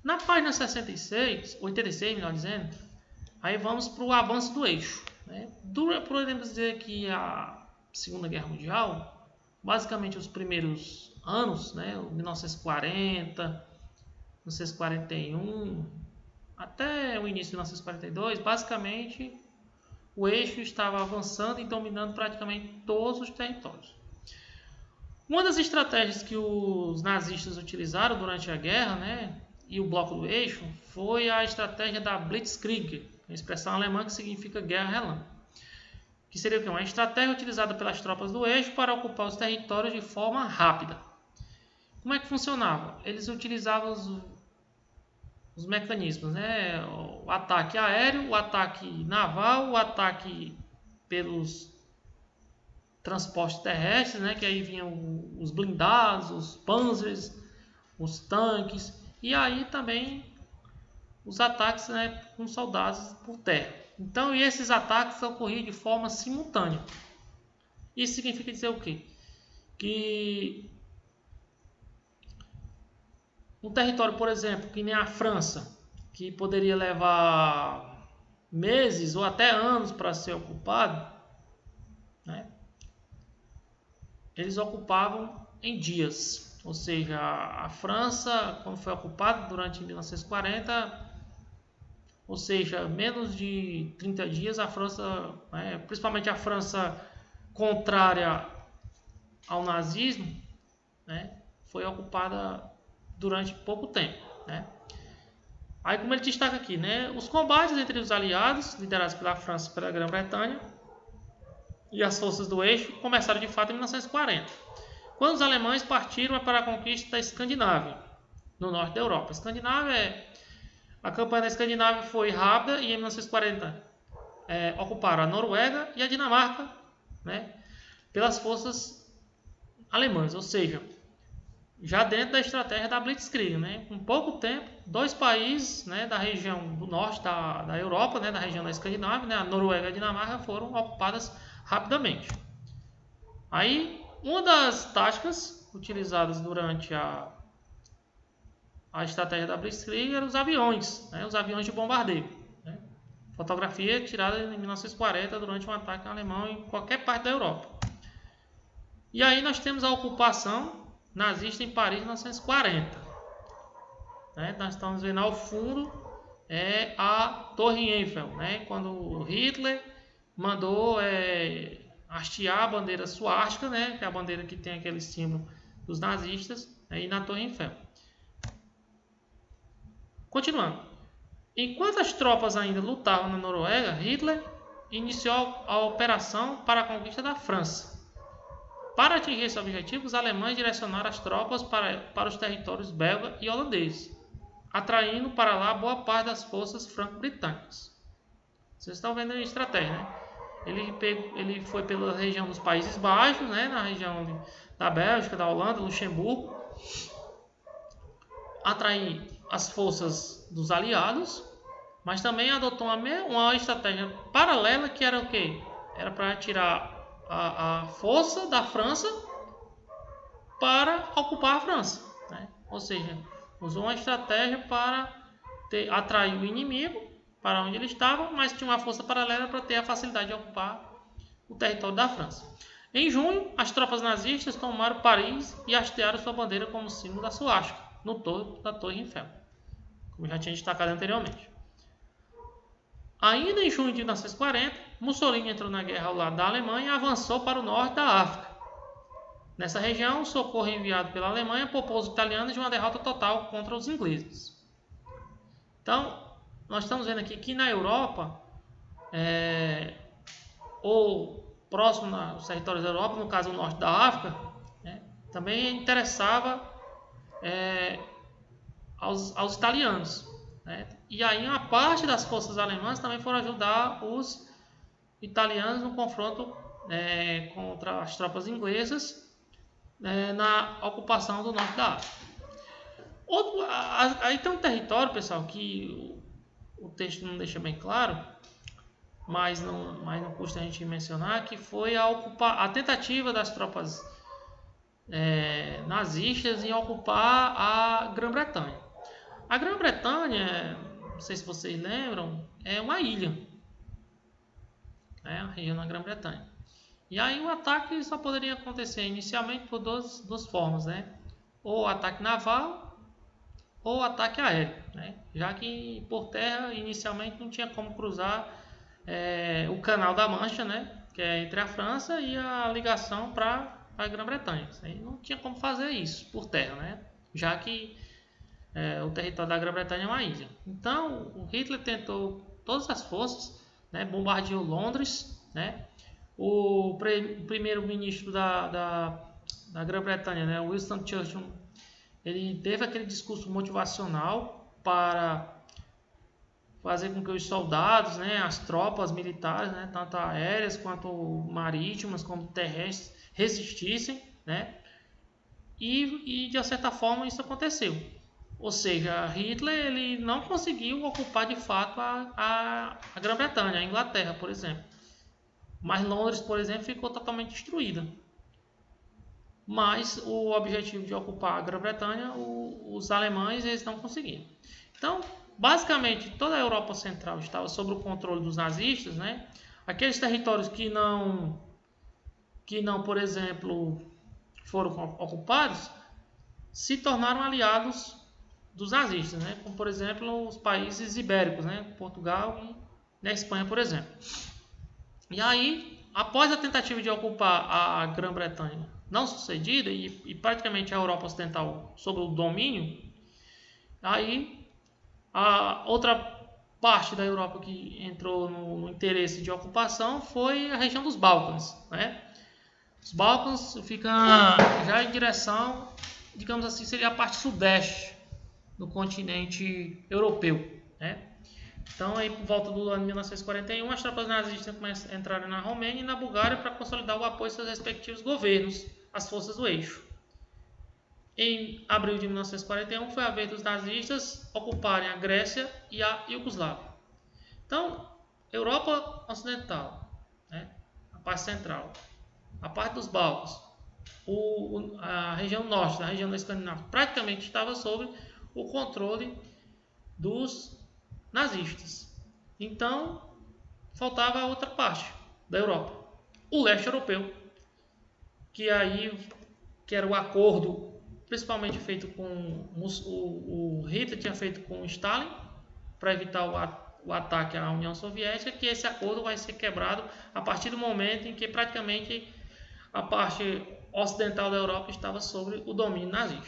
Na página 86, melhor dizendo, aí vamos para o avanço do eixo. Né? Podemos dizer que a Segunda Guerra Mundial, basicamente os primeiros anos, né, 1940, 1941, até o início de 1942, basicamente o eixo estava avançando e dominando praticamente todos os territórios. Uma das estratégias que os nazistas utilizaram durante a guerra, né, e o bloco do eixo, foi a estratégia da Blitzkrieg, uma expressão alemã que significa guerra relâmpago, que seria o quê? Uma estratégia utilizada pelas tropas do eixo para ocupar os territórios de forma rápida. Como é que funcionava? Eles utilizavam os mecanismos, né? O ataque aéreo, o ataque naval, o ataque pelos transportes terrestres, né? Que aí vinham os blindados, os panzers, os tanques, e aí também os ataques, né, com soldados por terra. Então, esses ataques ocorriam de forma simultânea. Isso significa dizer o quê? Que um território, por exemplo, que nem a França, que poderia levar meses ou até anos para ser ocupado, né? Eles ocupavam em dias. Ou seja, a França, quando foi ocupada durante 1940, ou seja, menos de 30 dias, a França, né, principalmente a França contrária ao nazismo, né, foi ocupada durante pouco tempo. Né? Aí, como ele destaca aqui, né, os combates entre os aliados, liderados pela França e pela Grã-Bretanha, e as forças do eixo, começaram de fato em 1940, quando os alemães partiram para a conquista da Escandinávia, no norte da Europa. A campanha da Escandinávia foi rápida e em 1940 ocuparam a Noruega e a Dinamarca, né, pelas forças alemãs, ou seja, já dentro da estratégia da Blitzkrieg, né, com pouco tempo, dois países, né, da região do norte da Europa, né, da região da Escandinávia, né, a Noruega e a Dinamarca foram ocupadas rapidamente. Aí, uma das táticas utilizadas durante a estratégia da Blitzkrieg eram os aviões, né, os aviões de bombardeio. Né, fotografia tirada em 1940 durante um ataque alemão em qualquer parte da Europa. E aí nós temos a ocupação nazista em Paris em 1940. Né, nós estamos vendo ao fundo a Torre Eiffel, né, quando Hitler mandou hastear a bandeira suástica, né, que é a bandeira que tem aquele símbolo dos nazistas, aí na Torre Eiffel. Continuando. Enquanto as tropas ainda lutavam na Noruega, Hitler iniciou a operação para a conquista da França. Para atingir esse objetivo, os alemães direcionaram as tropas para os territórios belga e holandês, atraindo para lá boa parte das forças franco-britânicas. Vocês estão vendo a estratégia, né? Ele foi pela região dos Países Baixos, né? Na região da Bélgica, da Holanda, Luxemburgo, atrair as forças dos aliados, mas também adotou uma estratégia paralela que era o quê? Era para tirar a força da França para ocupar a França. Né? Ou seja, usou uma estratégia para atrair o inimigo para onde ele estava, mas tinha uma força paralela para ter a facilidade de ocupar o território da França. Em junho, as tropas nazistas tomaram Paris e hastearam sua bandeira como símbolo da suástica, no topo da Torre Eiffel, como já tinha destacado anteriormente. Ainda em junho de 1940, Mussolini entrou na guerra ao lado da Alemanha e avançou para o norte da África. Nessa região, o socorro enviado pela Alemanha poupou os italianos de uma derrota total contra os ingleses. Então, nós estamos vendo aqui que na Europa, ou próximo aos territórios da Europa, no caso o norte da África, né, também interessava aos italianos. Né? E aí uma parte das forças alemãs também foram ajudar os italianos no confronto contra as tropas inglesas na ocupação do norte da África. Aí tem um território, pessoal, que o texto não deixa bem claro, mas não custa a gente mencionar, que foi a tentativa das tropas nazistas em ocupar a Grã-Bretanha. A Grã-Bretanha, não sei se vocês lembram, é uma ilha, né? A região da Grã-Bretanha. E aí o ataque só poderia acontecer inicialmente por duas formas, né? Ou ataque naval ou ataque aéreo, né? Já que por terra inicialmente não tinha como cruzar o Canal da Mancha, né? Que é entre a França e a ligação para a Grã-Bretanha. Aí não tinha como fazer isso por terra, né? Já que o território da Grã-Bretanha é uma ilha. Então o Hitler tentou todas as forças, né? Bombardeou Londres, né? O primeiro-ministro da Grã-Bretanha, né? Winston Churchill, ele teve aquele discurso motivacional para fazer com que os soldados, né, as tropas militares, né, tanto aéreas quanto marítimas, como terrestres, resistissem, né, e de certa forma isso aconteceu. Ou seja, Hitler ele não conseguiu ocupar de fato a Grã-Bretanha, a Inglaterra, por exemplo. Mas Londres, por exemplo, ficou totalmente destruída. Mas o objetivo de ocupar a Grã-Bretanha, os alemães eles não conseguiram. Então, basicamente, toda a Europa Central estava sob o controle dos nazistas, né? Aqueles territórios que não, por exemplo, foram ocupados, se tornaram aliados dos nazistas, né? Como, por exemplo, os países ibéricos, né? Portugal e a Espanha, por exemplo. E aí, após a tentativa de ocupar a Grã-Bretanha não sucedida e praticamente a Europa Ocidental sob o domínio, aí a outra parte da Europa que entrou no interesse de ocupação foi a região dos Balcãs, né? Os Balcãs ficam já em direção, digamos assim, seria a parte sudeste do continente europeu, né? Então, aí, por volta do ano 1941, as tropas nazistas começam a entrar na Romênia e na Bulgária para consolidar o apoio aos seus respectivos governos, as forças do eixo. Em abril de 1941, foi a vez dos nazistas ocuparem a Grécia e a Iugoslávia. Então, Europa Ocidental, né, a parte central, a parte dos Balcãs, a região norte, a região da Escandinávia, praticamente estava sob o controle dos nazistas. Então, faltava a outra parte da Europa, o leste europeu, que era o acordo principalmente feito com o Hitler tinha feito com o Stalin para evitar o ataque à União Soviética, que esse acordo vai ser quebrado a partir do momento em que praticamente a parte ocidental da Europa estava sob o domínio nazista.